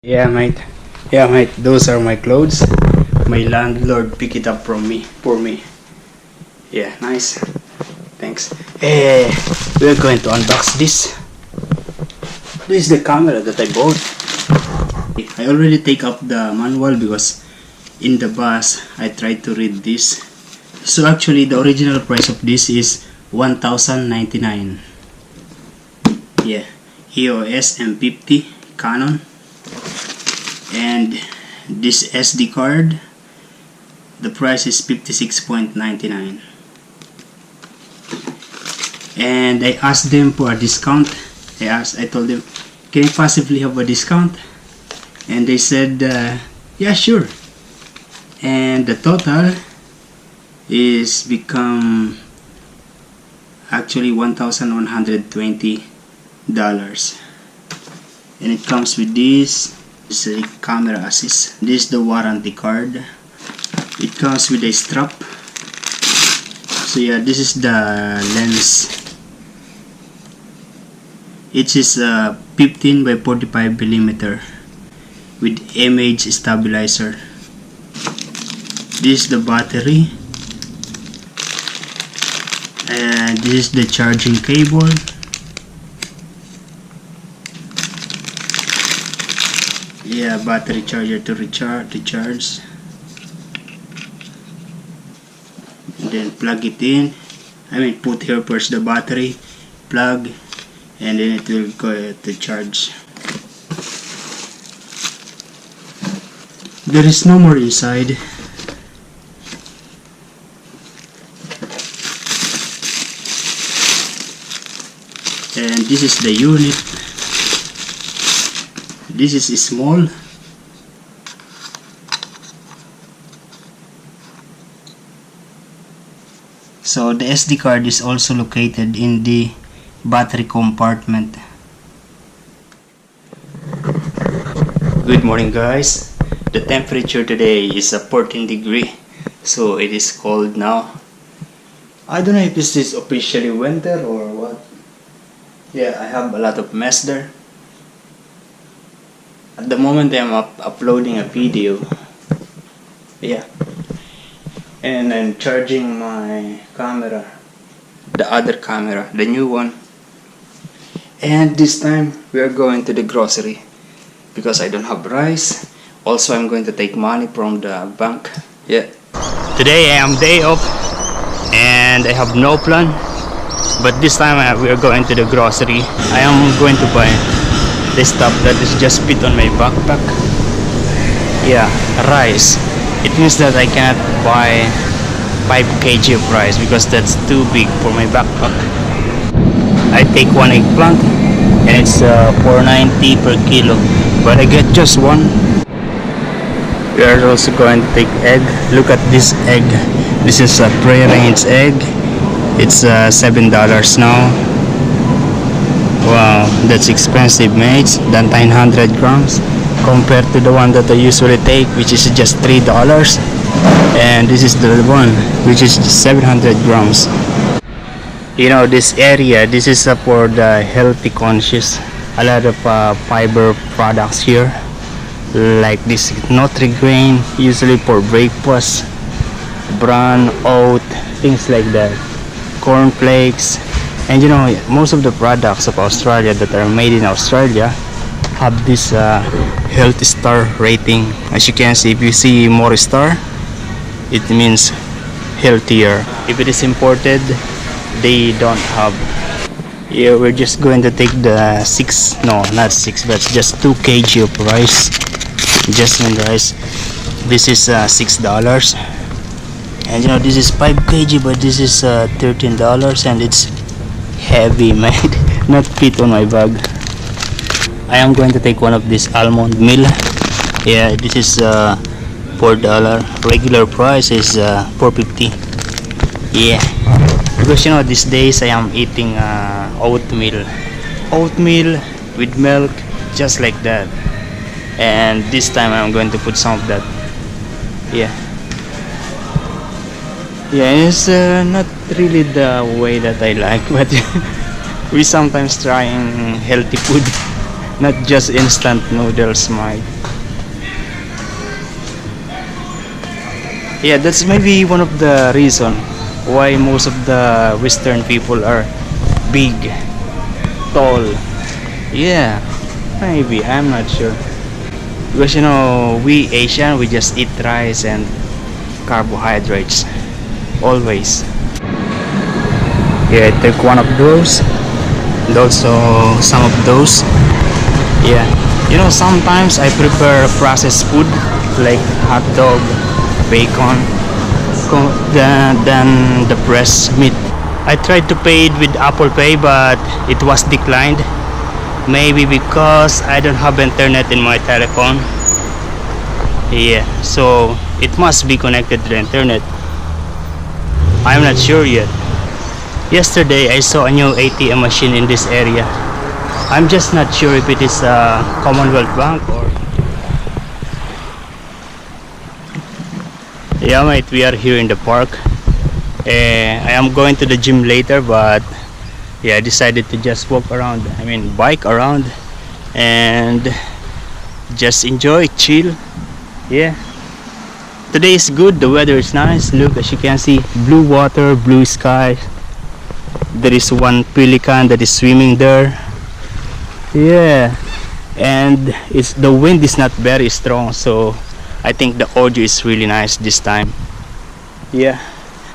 Yeah, mate. Yeah, mate. Those are my clothes. My landlord picked it up from me for me. Yeah, nice. Thanks. We're going to unbox this. This is the camera that I bought. I already take up the manual because in the bus I tried to read this. So actually the original price of this is $1,099. Yeah, EOS M50 Canon. And this SD card, the price is $56.99. And I asked them for a discount. I told them, can you possibly have a discount? And they said, yeah, sure. And the total is become actually $1,120. And it comes with this. This is a camera assist. This is the warranty card. It comes with a strap. So yeah, this is the lens. It is 15 by 45 millimeter with image stabilizer. This is the battery, and this is the charging cable. Yeah, battery charger to recharge. And then plug it in. Put here first the battery, plug, and then it will go to charge. There is no more inside. And this is the unit. This is small. So the SD card is also located in the battery compartment. Good morning, guys. The temperature today is 14 degree, so it is cold now. I don't know if this is officially winter or what. Yeah, I have a lot of mess there. At the moment I'm uploading a video. Yeah. And I'm charging my camera. The other camera, the new one. And this time we are going to the grocery because I don't have rice. Also I'm going to take money from the bank. Yeah. Today I am day off and I have no plan. But this time we are going to the grocery. I am going to buy this stuff that is just fit on my backpack. Yeah, rice. It means that I cannot buy 5 kg of rice because that's too big for my backpack. I take 1 eggplant and it's $4.90 per kilo, but I get just one. We are also going to take egg. Look at this egg. This is a free-range egg. It's $7 now. Wow, that's expensive, mates. Than 900 grams compared to the one that I usually take, which is just $3. And this is the one which is 700 grams. You know, this area, this is for the healthy conscious. A lot of fiber products here, like this Nutri-Grain, usually for breakfast, bran, oat, things like that, corn flakes. And you know, most of the products of Australia that are made in Australia have this health star rating. As you can see, if you see more star, it means healthier. If it is imported, they don't have. Yeah, we're just going to take the 6, no, not 6, but just 2 kg of rice, jasmine rice. This is $6. And you know, this is 5 kg, but this is $13, and it's heavy, mate. Not fit on my bag. I am going to take one of this almond meal. Yeah, this is $4. Regular price is $4.50. Yeah, because you know, these days I am eating oatmeal with milk, just like that. And this time I'm going to put some of that. Yeah. Yeah, it's not really the way that I like, but we sometimes trying healthy food. not just instant noodles, Mike. Yeah, that's maybe one of the reason why most of the Western people are big, tall. Yeah, maybe, I'm not sure. Because you know, we Asian, we just eat rice and carbohydrates always. Yeah, I take one of those and also some of those. Yeah, you know, sometimes I prepare processed food like hot dog, bacon, than the breast meat. I tried to pay it with Apple Pay, but it was declined. Maybe because I don't have internet in my telephone. Yeah, so it must be connected to the internet. I'm not sure yet. Yesterday I saw a new ATM machine in this area. I'm just not sure if it is a Commonwealth Bank or... Yeah mate, we are here in the park. I am going to the gym later, but yeah, I decided to just walk around, bike around and just enjoy, chill. Yeah, today is good, the weather is nice. Look, as you can see, blue water, blue sky. There is one pelican that is swimming there. Yeah, and the wind is not very strong, so I think the audio is really nice this time. Yeah,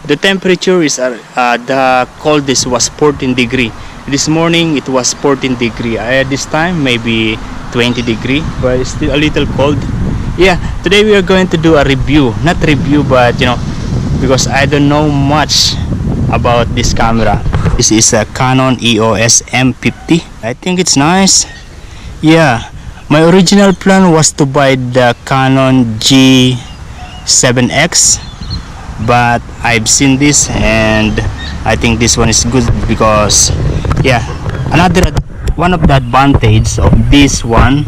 the temperature is the coldest was 14 degree. This morning it was 14 degree. This time maybe 20 degree, but it's still a little cold. Yeah, today we are going to do a review, not review, but you know, because I don't know much about this camera. This is a Canon EOS M50. I think it's nice. Yeah, my original plan was to buy the Canon G7X, but I've seen this and I think this one is good because, yeah, one of the advantage of this one,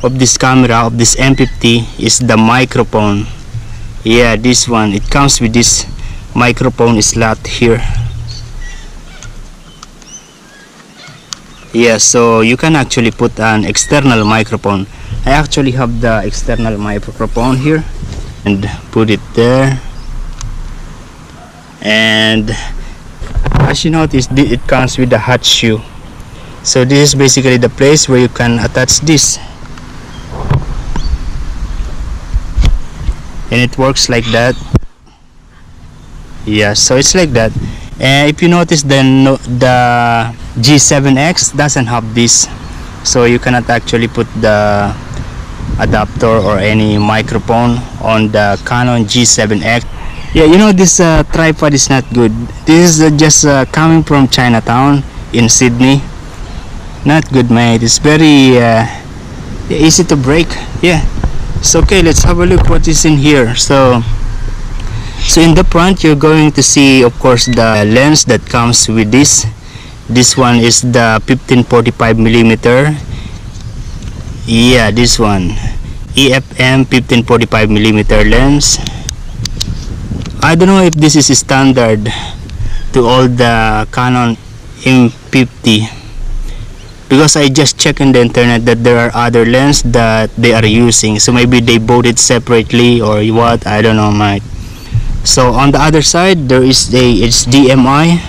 of this camera, of this M50 is the microphone. Yeah, this one, it comes with this microphone slot here. Yeah, so you can actually put an external microphone. I actually have the external microphone here and put it there. And as you notice, it comes with a hot shoe. So this is basically the place where you can attach this, and it works like that. Yeah, so it's like that. And if you notice, then the G7X doesn't have this, so you cannot actually put the adapter or any microphone on the Canon G7X. Yeah, you know, this tripod is not good. This is just coming from Chinatown in Sydney. Not good, mate. It's very easy to break. Yeah, so okay, let's have a look what is in here. So in the front you're going to see, of course, the lens that comes with this. This one is the 15-45mm. Yeah, this one, EFM 15-45mm lens. I don't know if this is standard to all the Canon M50, because I just checked in the internet that there are other lenses that they are using, so maybe they bought it separately or what, I don't know, mate. So on the other side there is a HDMI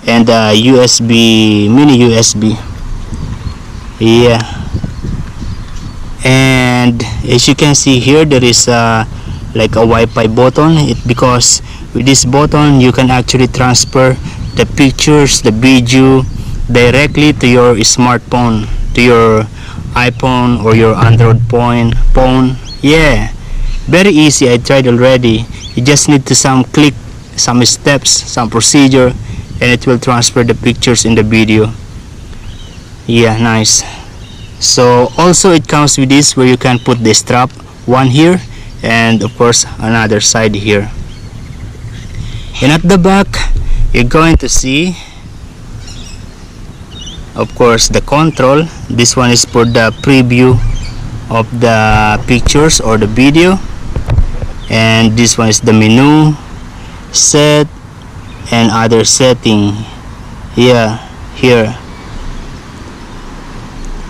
and a USB, mini USB. Yeah, and as you can see here, there is like a Wi-Fi button. Because with this button you can actually transfer the pictures, the video directly to your smartphone, to your iPhone or your Android phone. Yeah, very easy. I tried already. You just need to click some steps, some procedure, and it will transfer the pictures in the video. Yeah, nice. So also it comes with this where you can put the strap, one here and of course another side here. And at the back you're going to see, of course, the control. This one is for the preview of the pictures or the video, and this one is the menu, set, and other setting. Yeah, here.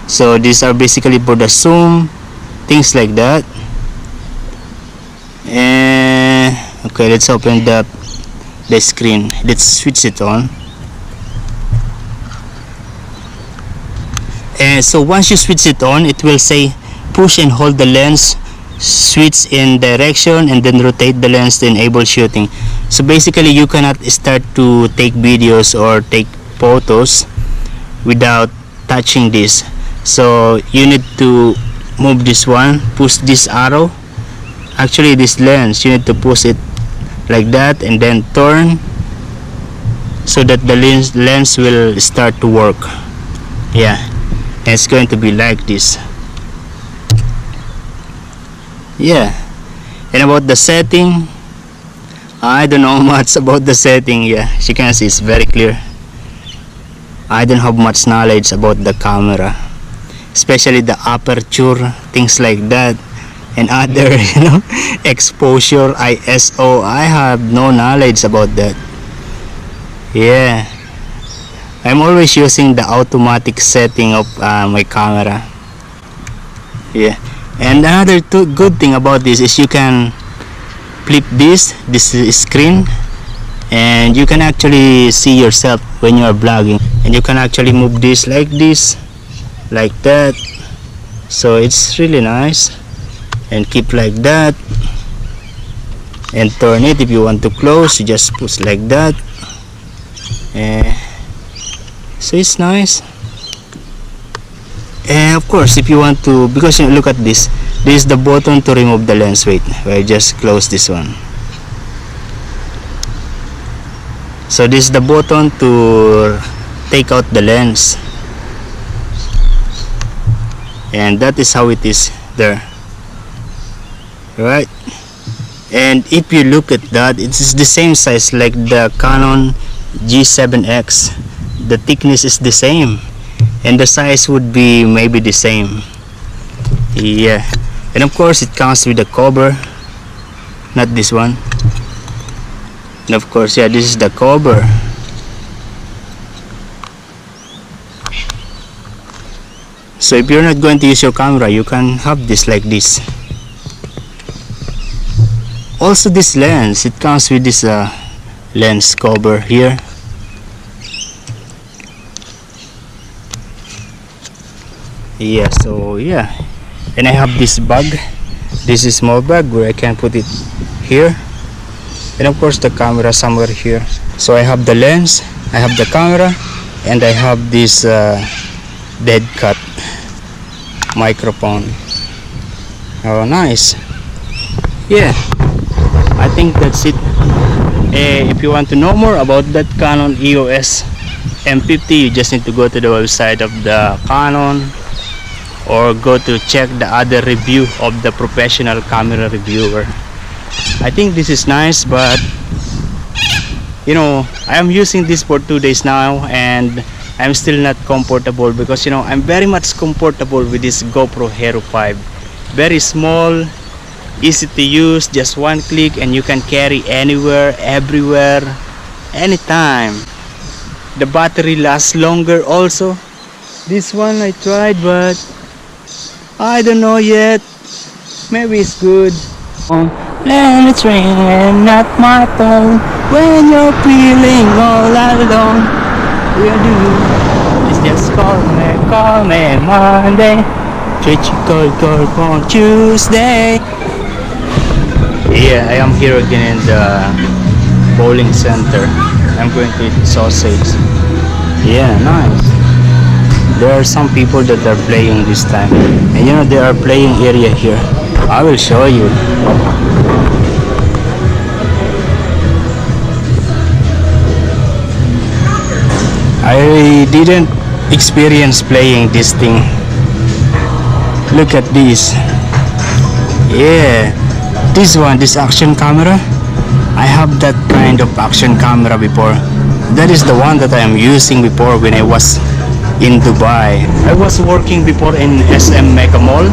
So these are basically for the zoom, things like that. And okay, let's open the screen. Let's switch it on. And so once you switch it on, it will say push and hold the lens, switch in direction, and then rotate the lens to enable shooting. So basically you cannot start to take videos or take photos without touching this. So you need to move this one, push this arrow, actually this lens, you need to push it like that and then turn so that the lens will start to work. Yeah, and it's going to be like this. Yeah, and about the setting, I don't know much about the setting. Yeah, as you can see, it's very clear. I don't have much knowledge about the camera, especially the aperture, things like that, and other exposure, ISO. I have no knowledge about that. Yeah, I'm always using the automatic setting of my camera. Yeah, and another good thing about this is you can flip this screen, and you can actually see yourself when you are vlogging, and you can actually move this like that. So it's really nice, and keep like that, and turn it. If you want to close, you just push like that. So it's nice. And of course, if you want to, because look at this, this is the button to remove the lens. Wait, I just close this one. So this is the button to take out the lens, and that is how it is there, right? And if you look at that, it is the same size like the Canon G7X. The thickness is the same, and the size would be maybe the same. Yeah, and of course it comes with a cover, not this one. And of course, yeah, this is the cover. So if you're not going to use your camera, you can have this like this. Also this lens, it comes with this lens cover here. Yeah, so yeah, and I have this bag. This is small bag where I can put it here, and of course the camera somewhere here. So I have the lens, I have the camera, and I have this dead cut microphone. Oh, nice. Yeah, I think that's it. If you want to know more about that Canon EOS M50, you just need to go to the website of the Canon, or go to check the other review of the professional camera reviewer. I think this is nice, but I am using this for 2 days now, and I'm still not comfortable, because I'm very much comfortable with this GoPro Hero 5. Very small, easy to use, just one click, and you can carry anywhere, everywhere, anytime. The battery lasts longer also. This one I tried, but I don't know yet. Maybe it's good. Let it rain and not my phone. When you're feeling all alone, you do. It's just call me Monday. Treat you cold on Tuesday. Yeah, I am here again in the bowling center. I'm going to eat sausage. Yeah, nice. There are some people that are playing this time, and there are playing area here. I will show you. I didn't experience playing this thing. Look at this. Yeah, this action camera. I have that kind of action camera before. That is the one that I am using before when I was in Dubai. I was working before in SM Mega Mall,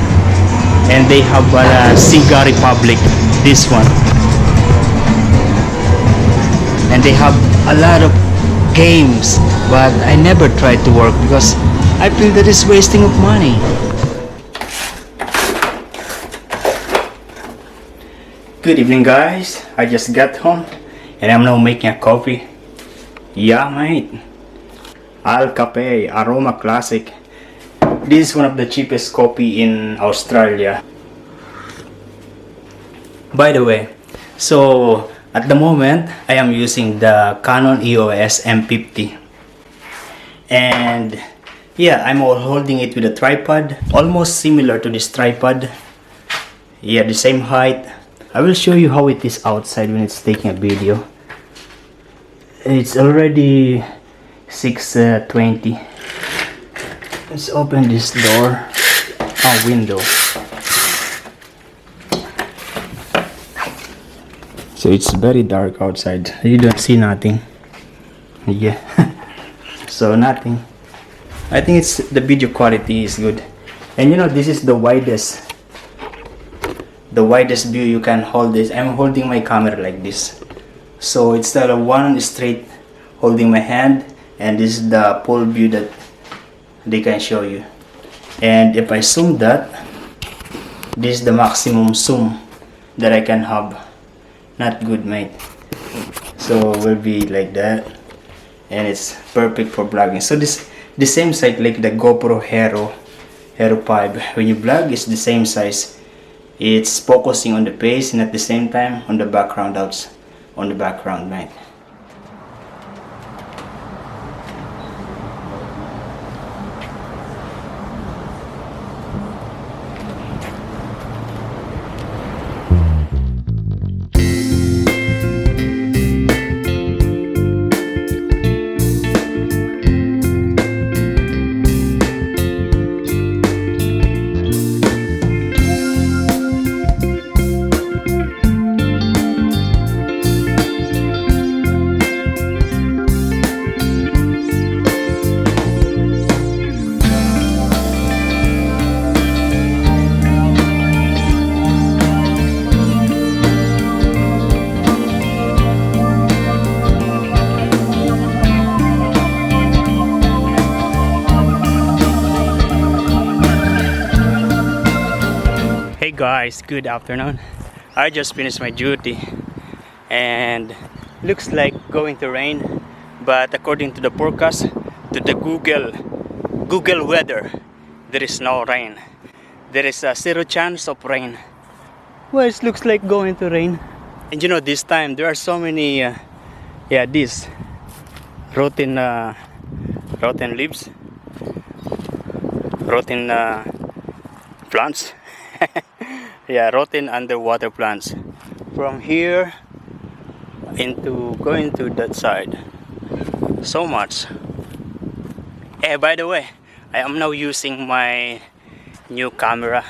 and they have a Cigar Republic, this one, and they have a lot of games, but I never tried to work because I feel that is wasting of money. Good evening, guys. I just got home and I'm now making a coffee. Yeah, mate. Al Cafe Aroma Classic. This is one of the cheapest coffee in Australia. By the way, so at the moment I am using the Canon EOS M50. And yeah, I'm holding it with a tripod, almost similar to this tripod. Yeah, the same height. I will show you how it is outside when it's taking a video. It's already 6:20. Let's open this door. Window. So it's very dark outside. You don't see nothing. Yeah. So nothing. I think it's the video quality is good. And you know, this is the widest view you can hold this. I'm holding my camera like this. So it's the one straight holding my hand, and this is the full view that they can show you. And if I zoom that, this is the maximum zoom that I can have. Not good, mate. So will be like that, and it's perfect for vlogging. So this the same size like the GoPro Hero 5. When you vlog, it's the same size. It's focusing on the face and at the same time on the background mate. Hey guys, good afternoon. I just finished my duty and looks like going to rain, but according to the forecast, to the Google weather, there is no rain. There is a 0 chance of rain. Well, it looks like going to rain. And you know, this time there are so many these rotten leaves, rotten plants. Yeah, rotten underwater plants from here into going to that side. So much. By the way, I am now using my new camera.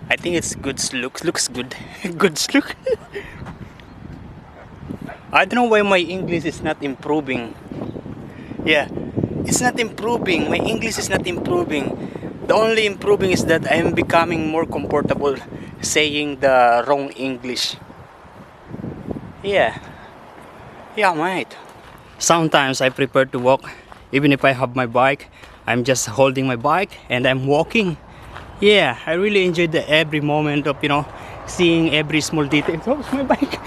I think it's good looks good. Good look. I don't know why my English is not improving. Yeah, it's not improving. My English is not improving. The only improving is that I am becoming more comfortable saying the wrong English. Yeah, mate. Sometimes I prefer to walk, even if I have my bike. I'm just holding my bike and I'm walking. Yeah, I really enjoy every moment of seeing every small detail. Oh, my bike.